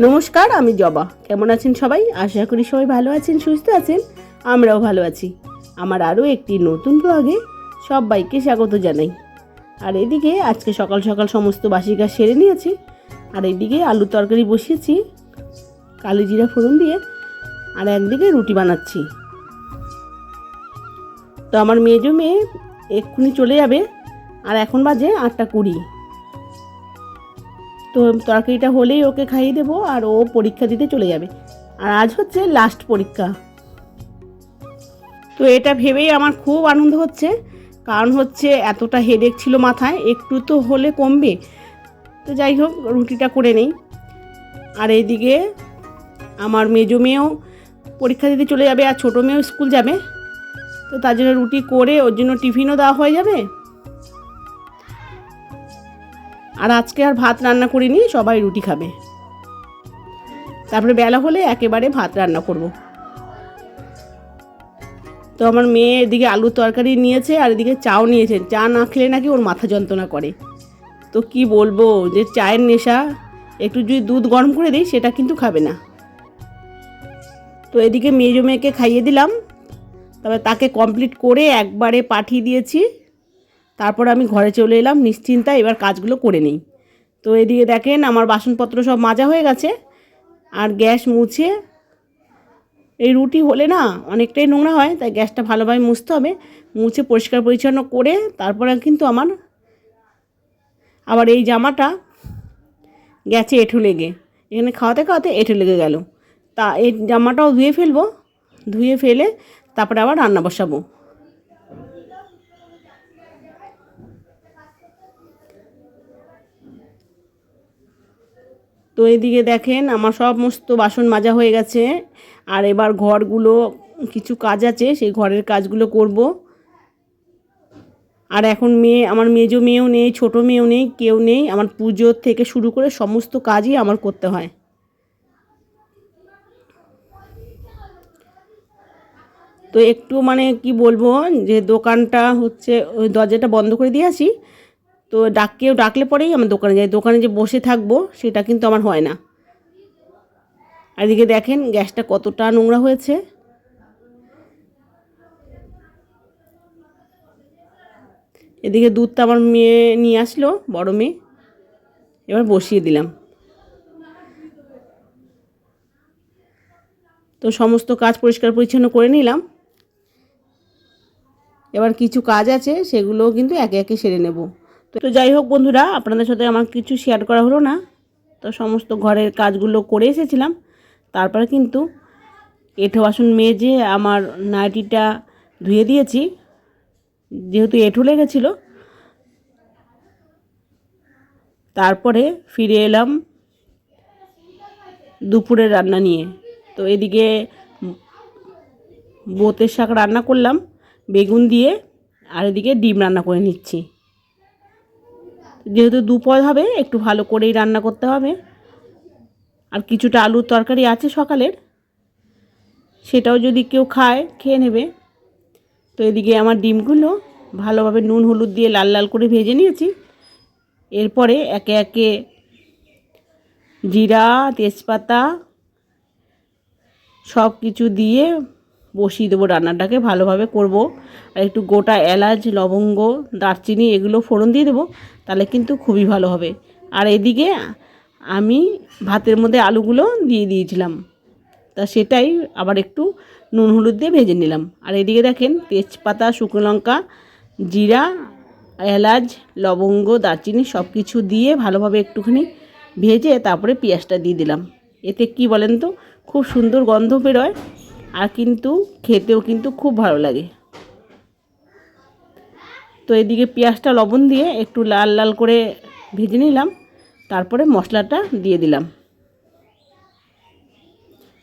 নমস্কার, আমি জবা। কেমন আছেন সবাই? আশা করি সবাই ভালো আছেন, সুস্থ আছেন। আমরাও ভালো আছি। আমার আরও একটি নতুন ব্লগে সবাইকে স্বাগত জানাই। আর এদিকে আজকে সকাল সকাল সমস্ত বাসি কাজ সেরে নিয়েছি। আর এদিকে আলু তরকারি বসিয়েছি কালি জিরা ফোড়ন দিয়ে, আর একদিকে রুটি বানাচ্ছি। তো আমার মেজো মেয়ে এক্ষুনি চলে যাবে, আর এখন বাজে 8:20। তো তরকারিটা হলেই ওকে খাইয়ে দেবো, আর ও পরীক্ষা দিতে চলে যাবে। আর আজ হচ্ছে লাস্ট পরীক্ষা। তো এটা ভেবেই আমার খুব আনন্দ হচ্ছে, কারণ হচ্ছে এতটা হেডেক ছিল মাথায়, একটু তো হলে কমবে। তো যাই হোক, রুটিটা করে নেই। আর এইদিকে আমার মেজো মেয়েও পরীক্ষা দিতে চলে যাবে, আর ছোটো মেয়েও স্কুল যাবে। তো তার জন্য রুটি করে ওর জন্য টিফিনও দেওয়া হয়ে যাবে। আর আজকে আর ভাত রান্না করিনি, সবাই রুটি খাবে। তারপরে বেলা হলে একেবারে ভাত রান্না করব। তো আমার মেয়ে এদিকে আলুর তরকারি নিয়েছে, আর এদিকে চাও নিয়েছে। চা না খেলে নাকি ওর মাথা যন্ত্রণা করে। তো কি বলবো, যে চায়ের নেশা, একটু যদি দুধ গরম করে দিই সেটা কিন্তু খাবে না। তো এদিকে মেজো মেয়েকে খাইয়ে দিলাম, তবে তাকে কমপ্লিট করে একবারে পাঠিয়ে দিয়েছি। তারপর আমি ঘরে চলে এলাম নিশ্চিন্তায়, এবার কাজগুলো করে নিই। তো এদিকে দেখেন আমার বাসনপত্র সব মাজা হয়ে গেছে, আর গ্যাস মুছে, এই রুটি হলে না অনেকটাই নোংরা হয়, তাই গ্যাসটা ভালোভাবে মুছতে হবে। মুছে পরিষ্কার পরিচ্ছন্ন করে তারপরে কিন্তু আবার এই জামাটা গেছে এঁঠো লেগে, এখানে খাওয়াতে খাওয়াতে এঁঠো লেগে গেল। তা এই জামাটাও ধুয়ে ফেলবো, ধুয়ে ফেলে তারপরে আবার রান্না বসাবো। তো এদিকে দেখেন আমার সমস্ত বাসন মাজা হয়ে গেছে, আর এবার ঘরগুলো কিছু কাজ আছে, সেই ঘরের কাজগুলো করব। আর এখন আমার মেজো মেয়েও নেই, ছোটো মেয়েও নেই, কেউ নেই। আমার পুজোর থেকে শুরু করে সমস্ত কাজই আমার করতে হয়। তো একটু কি বলবো, যে দোকানটা হচ্ছে ওই দরজাটা বন্ধ করে দিয়ে আসি। তো কেউ ডাকলে পরেই আমার দোকানে যাই, দোকানে যে বসে থাকবো সেটা কিন্তু আমার হয় না। আর এদিকে দেখেন গ্যাসটা কতটা নোংরা হয়েছে। এদিকে দুধটা আমার মেয়ে নিয়ে আসলো, বড় মেয়ে, এবার বসিয়ে দিলাম। তো সমস্ত কাজ পরিষ্কার পরিচ্ছন্ন করে নিলাম। এবার কিছু কাজ আছে, সেগুলোও কিন্তু একে একে সেরে নেব। তো যাই হোক বন্ধুরা, আপনাদের সাথে আমার কিছু শেয়ার করা হলো না। তো সমস্ত ঘরের কাজগুলো করে এসেছিলাম, তারপরে কিন্তু এঁঠো বাসন মেজে আমার নাইটিটা ধুয়ে দিয়েছি, যেহেতু এঁঠো লেগেছিলো। তারপরে ফিরে এলাম দুপুরের রান্না নিয়ে। তো এদিকে বোতের শাক রান্না করলাম বেগুন দিয়ে, আর এদিকে ডিম রান্না করে নিচ্ছি। যেহেতু দুপদ হবে, একটু ভালো করেই রান্না করতে হবে। আর কিছুটা আলুর তরকারি আছে সকালের, সেটাও যদি কেউ খায় খেয়ে নেবে। তো এদিকে আমার ডিমগুলো ভালোভাবে নুন হলুদ দিয়ে লাল লাল করে ভেজে নিয়েছি। এরপরে একে একে জিরা, তেজপাতা সব কিছু দিয়ে বসিয়ে দেবো, রান্নাটাকে ভালোভাবে করব। আর একটু গোটা এলাচ, লবঙ্গ, দারচিনি এগুলো ফোড়ন দিয়ে দেবো, তাহলে কিন্তু খুবই ভালো হবে। আর এদিকে আমি ভাতের মধ্যে আলুগুলো দিয়ে দিয়েছিলাম, তা সেটাই আবার একটু নুন হলুদ দিয়ে ভেজে নিলাম। আর এদিকে দেখেন তেজপাতা, শুকনো লঙ্কা, জিরা, এলাচ, লবঙ্গ, দারচিনি সব কিছু দিয়ে ভালোভাবে একটুখানি ভেজে তারপরে পেঁয়াজটা দিয়ে দিলাম। এতে কি বলেন তো, খুব সুন্দর গন্ধ বেরোয়, আর কিন্তু খেতেও কিন্তু খুব ভালো লাগে। তো এদিকে পেঁয়াজটা লবণ দিয়ে একটু লাল লাল করে ভেজে নিলাম, তারপরে মশলাটা দিয়ে দিলাম।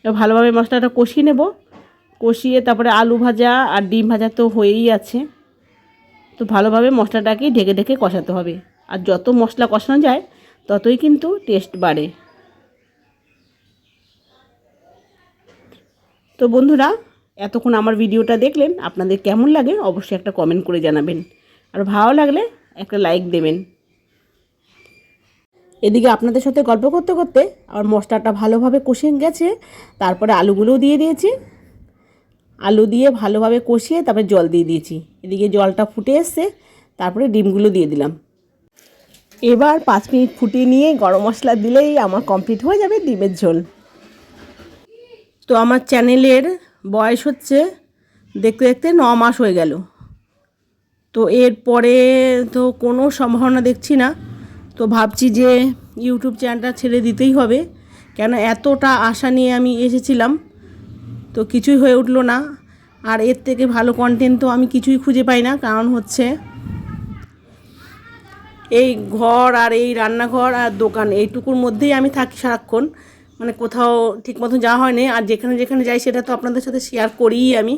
ভালোভাবে মশলাটা কষিয়ে নেব, কষিয়ে তারপরে আলু ভাজা আর ডিম ভাজা তো হয়েই আছে। তো ভালোভাবে মশলাটাকে ঢেকে ঢেকে কষাতে হবে, আর যত মশলা কষানো যায় ততই কিন্তু টেস্ট বাড়ে। তো বন্ধুরা, এতক্ষণ আমার ভিডিওটা দেখলেন, আপনাদের কেমন লাগে অবশ্যই একটা কমেন্ট করে জানাবেন, আর ভালো লাগলে একটা লাইক দেবেন। এদিকে আপনাদের সাথে গল্প করতে করতে আমার মশলাটা ভালোভাবে কষে গেছে। তারপরে আলুগুলোও দিয়ে দিয়েছি। আলু দিয়ে ভালোভাবে কষিয়ে তারপরে জল দিয়ে দিয়েছি। এদিকে জলটা ফুটে এসছে, তারপরে ডিমগুলো দিয়ে দিলাম। এবার 5 মিনিট ফুটিয়ে নিয়ে গরম মশলা দিলেই আমার কমপ্লিট হয়ে যাবে ডিমের ঝোল। তো আমার চ্যানেলের বয়স হচ্ছে দেখতে দেখতে 9 মাস হয়ে গেল। তো এরপরে তো কোনো সম্ভাবনা দেখছি না। তো ভাবছি যে ইউটিউব চ্যানেলটা ছেড়ে দিতেই হবে, কেন এতটা আশা নিয়ে আমি এসেছিলাম, তো কিছুই হয়ে উঠলো না। আর এর থেকে ভালো কন্টেন্ট তো আমি কিছুই খুঁজে পাই না। কারণ হচ্ছে এই ঘর আর এই রান্নাঘর আর দোকান এইটুকুর মধ্যেই আমি থাকি সারাক্ষণ, মানে কোথাও ঠিক মতো যাওয়া হয়নি। আর যেখানে যেখানে যাই সেটা তো আপনাদের সাথে শেয়ার করিই আমি।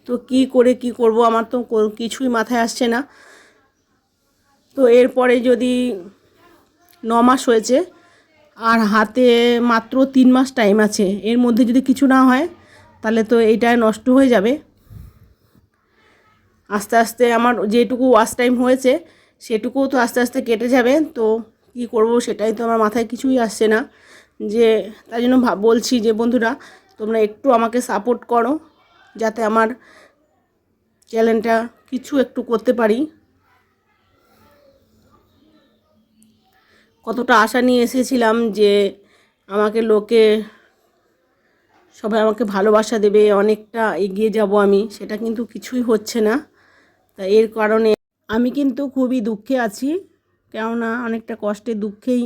তো কি করে কি করব আমার তো কিছুই মাথায় আসছে না। তো এরপরে যদি 9 মাস হয়েছে আর হাতে মাত্র 3 মাস টাইম আছে, এর মধ্যে যদি কিছু না হয় তাহলে তো এইটা নষ্ট হয়ে যাবে। আস্তে আস্তে আমার যেটুকু ওয়াশ টাইম হয়েছে সেটুকুও তো আস্তে আস্তে কেটে যাবে। তো কি করব সেটাই তো আমার মাথায় কিছুই আসছে না। যে তাই জন্য বলছি যে বন্ধুরা, তোমরা একটু আমাকে সাপোর্ট করো যাতে আমার চ্যানেলটা কিছু একটু করতে পারি। কতটা আশা নিয়ে এসেছিলাম যে আমাকে লোকে সবাই আমাকে ভালোবাসা দেবে, অনেকটা এগিয়ে যাব আমি, সেটা কিন্তু কিছুই হচ্ছে না। তা এর কারণে আমি কিন্তু খুবই দুঃখে আছি। কেননা অনেকটা কষ্টে দুঃখেই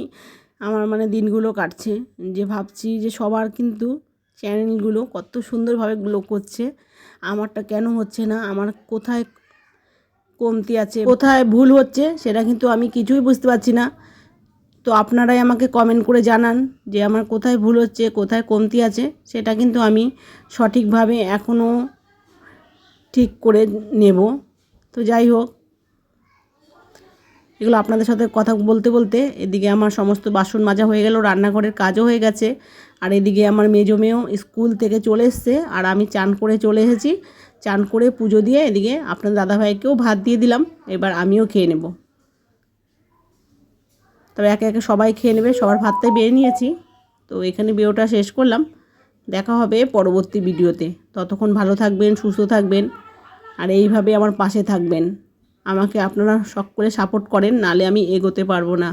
আমার মানে দিনগুলো কাটছে। যে ভাবছি যে সবার কিন্তু চ্যানেলগুলো কত সুন্দরভাবে গ্লো করছে, আমারটা কেন হচ্ছে না, আমার কোথায় কমতি আছে, কোথায় ভুল হচ্ছে সেটা কিন্তু আমি কিছুই বুঝতে পারছি না। তো আপনারাই আমাকে কমেন্ট করে জানান যে আমার কোথায় ভুল হচ্ছে, কোথায় কমতি আছে, সেটা কিন্তু আমি সঠিকভাবে এখনও ঠিক করে নেব। তো যাই হোক, এগুলো আপনাদের সাথে কথা বলতে বলতে এদিকে আমার সমস্ত বাসন মাজা হয়ে গেল, রান্নাঘরের কাজও হয়ে গেছে। আর এদিকে আমার মেজো মেয়েও স্কুল থেকে চলে এসছে, আর আমি চান করে চলে এসেছি। চান করে পুজো দিয়ে এদিকে আপনার দাদাভাইকেও ভাত দিয়ে দিলাম। এবার আমিও খেয়ে নেব। তবে একে একে সবাই খেয়ে নেবে, সবার ভাতটাই বেড়ে নিয়েছি। তো এখানে ভিডিওটা শেষ করলাম। দেখা হবে পরবর্তী ভিডিওতে। ততক্ষণ ভালো থাকবেন, সুস্থ থাকবেন, আর এইভাবে আমার পাশে থাকবেন। আমাকে আপনারা সকলে সাপোর্ট করেন, নালে আমি এগোতে পারবো না।